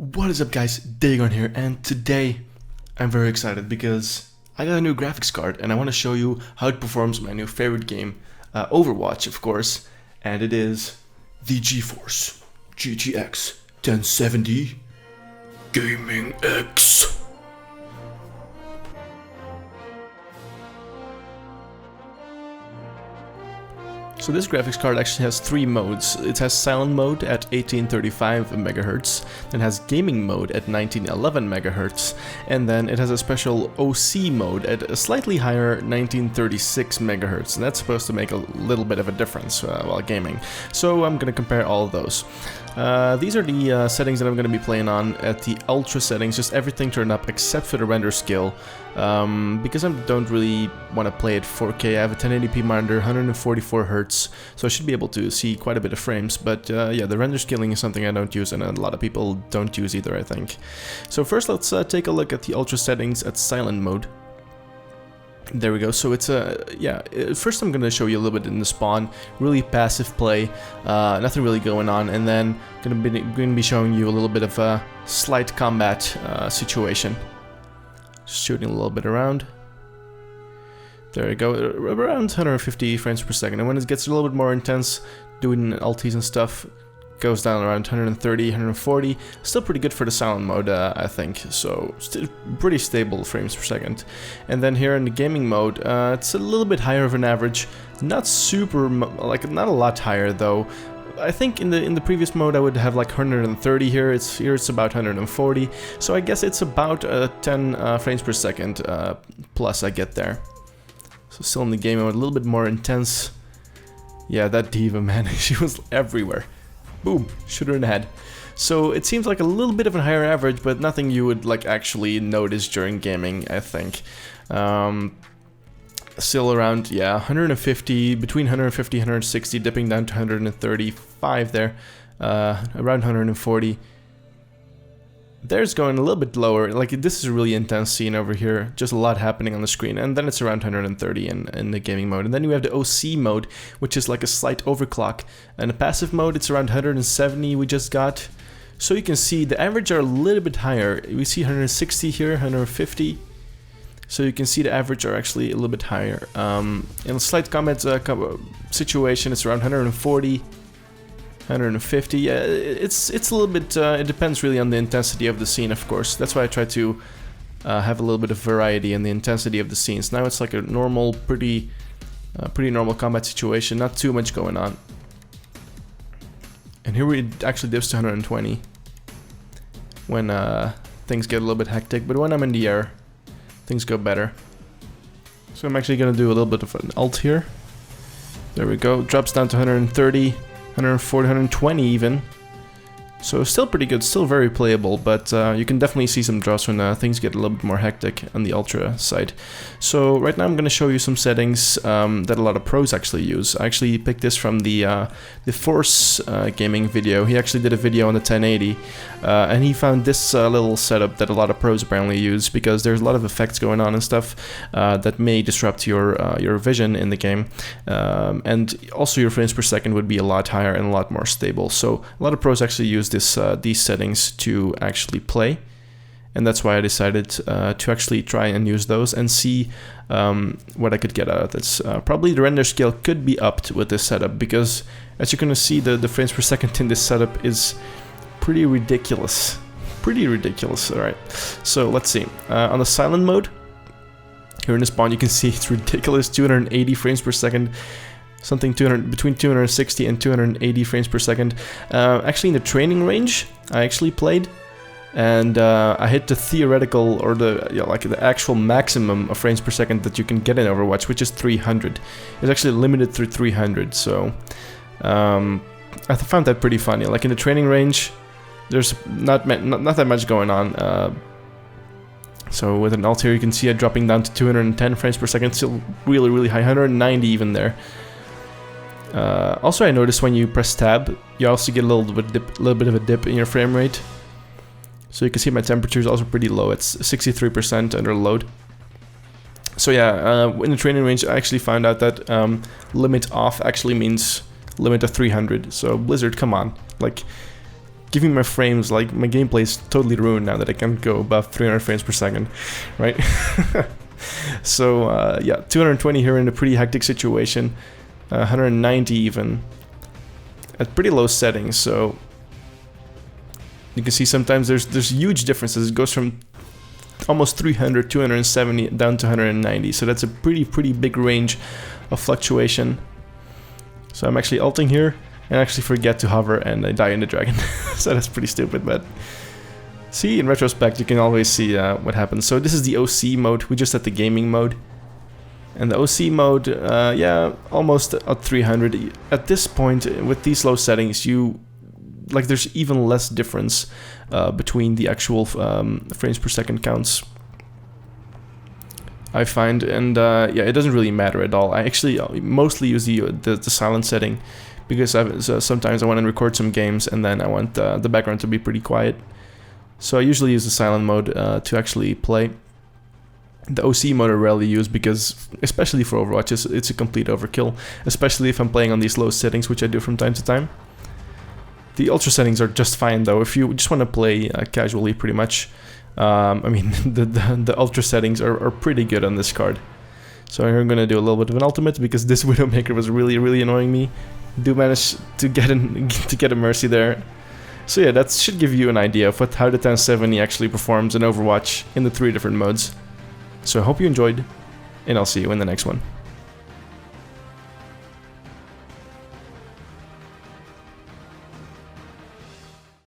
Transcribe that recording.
What is up guys, Dagon here, and today I'm very excited because I got a new graphics card and I want to show you how it performs my new favorite game, Overwatch of course, and it is the GeForce GTX 1070 Gaming X. So this graphics card actually has three modes. It has silent mode at 1835 MHz, then has gaming mode at 1911 MHz, and then it has a special OC mode at a slightly higher 1936 MHz, and that's supposed to make a little bit of a difference while gaming. So I'm going to compare all of those. These are the settings that I'm going to be playing on at the ultra settings, just everything turned up except for the render skill, because I don't really want to play at 4K. I have a 1080p monitor, 144 Hz, so I should be able to see quite a bit of frames, but yeah, the render scaling is something I don't use and a lot of people don't use either, I think. So first let's take a look at the ultra settings at silent mode. There we go. So it's first I'm going to show you a little bit in the spawn, really passive play, nothing really going on, and then going to be showing you a little bit of a slight combat situation. Just shooting a little bit around. There we go, around 150 frames per second, and when it gets a little bit more intense, doing ultis and stuff, goes down around 130, 140, still pretty good for the silent mode, I think, so still pretty stable frames per second. And then here in the gaming mode, it's a little bit higher of an average, not super, not a lot higher though. I think in the previous mode I would have like 130 here, it's about 140, so I guess it's about 10 frames per second plus I get there. So still in the game mode, a little bit more intense. Yeah, that diva, man, she was everywhere. Boom, shoot her in the head. So it seems like a little bit of a higher average, but nothing you would like actually notice during gaming, I think. Still around, yeah, 150, between 150 and 160, dipping down to 135 there, around 140. There's going a little bit lower, like this is a really intense scene over here, just a lot happening on the screen, and then it's around 130 in the gaming mode. And then you have the OC mode, which is like a slight overclock, and the passive mode, it's around 170 we just got. So you can see the average are a little bit higher, we see 160 here, 150, so you can see the average are actually a little bit higher. In a slight combat situation, it's around 140. 150, yeah, it's a little bit, it depends really on the intensity of the scene, of course. That's why I try to have a little bit of variety in the intensity of the scenes. Now it's like a normal, pretty normal combat situation, not too much going on. And here it actually dips to 120 when things get a little bit hectic, but when I'm in the air, things go better. So I'm actually going to do a little bit of an ult here. There we go, drops down to 130. 140, 120 even. So still pretty good, still very playable, but you can definitely see some drops when things get a little bit more hectic on the ultra side. So right now I'm going to show you some settings that a lot of pros actually use. I actually picked this from the Force gaming video. He actually did a video on the 1080, and he found this little setup that a lot of pros apparently use, because there's a lot of effects going on and stuff that may disrupt your vision in the game, and also your frames per second would be a lot higher and a lot more stable. So a lot of pros actually use these settings to actually play, and that's why I decided to actually try and use those and see what I could get out of this. Probably the render scale could be upped with this setup, because as you're gonna see, the frames per second in this setup is pretty ridiculous. Alright, so let's see. On the silent mode, here in the spawn, you can see it's ridiculous, 280 frames per second. Something between 260 and 280 frames per second. Actually, in the training range, I actually played, and I hit the theoretical, or the actual maximum of frames per second that you can get in Overwatch, which is 300. It's actually limited through 300. So I found that pretty funny. Like in the training range, there's not that much going on. So with an ult here, you can see it dropping down to 210 frames per second. Still really high, 190 even there. Also, I noticed when you press tab, you also get a little bit of a dip in your frame rate. So you can see my temperature is also pretty low. It's 63% under load. So yeah, in the training range, I actually found out that limit off actually means limit of 300. So Blizzard, come on, like giving my frames, like my gameplay is totally ruined now that I can't go above 300 frames per second, right? So yeah, 220 here in a pretty hectic situation, 190 even, at pretty low settings. So you can see sometimes there's huge differences. It goes from almost 300, 270 down to 190. So that's a pretty big range of fluctuation. So I'm actually ulting here and actually forget to hover and I die in the dragon. So that's pretty stupid, but see, in retrospect you can always see what happens. So this is the OC mode. We just had the gaming mode. And the OC mode, yeah, almost at 300. At this point, with these low settings, there's even less difference between the actual frames per second counts, I find, and yeah, it doesn't really matter at all. I actually mostly use the silent setting because sometimes I want to record some games and then I want the background to be pretty quiet. So I usually use the silent mode to actually play. The OC mode I rarely use because, especially for Overwatch, it's a complete overkill, especially if I'm playing on these low settings, which I do from time to time. The ultra settings are just fine though, if you just want to play casually pretty much. I mean, the ultra settings are pretty good on this card. So I'm going to do a little bit of an ultimate because this Widowmaker was really annoying me. Do manage to get a MSi there. So yeah, that should give you an idea of how the 1070 actually performs in Overwatch in the 3 different modes. So I hope you enjoyed, and I'll see you in the next one.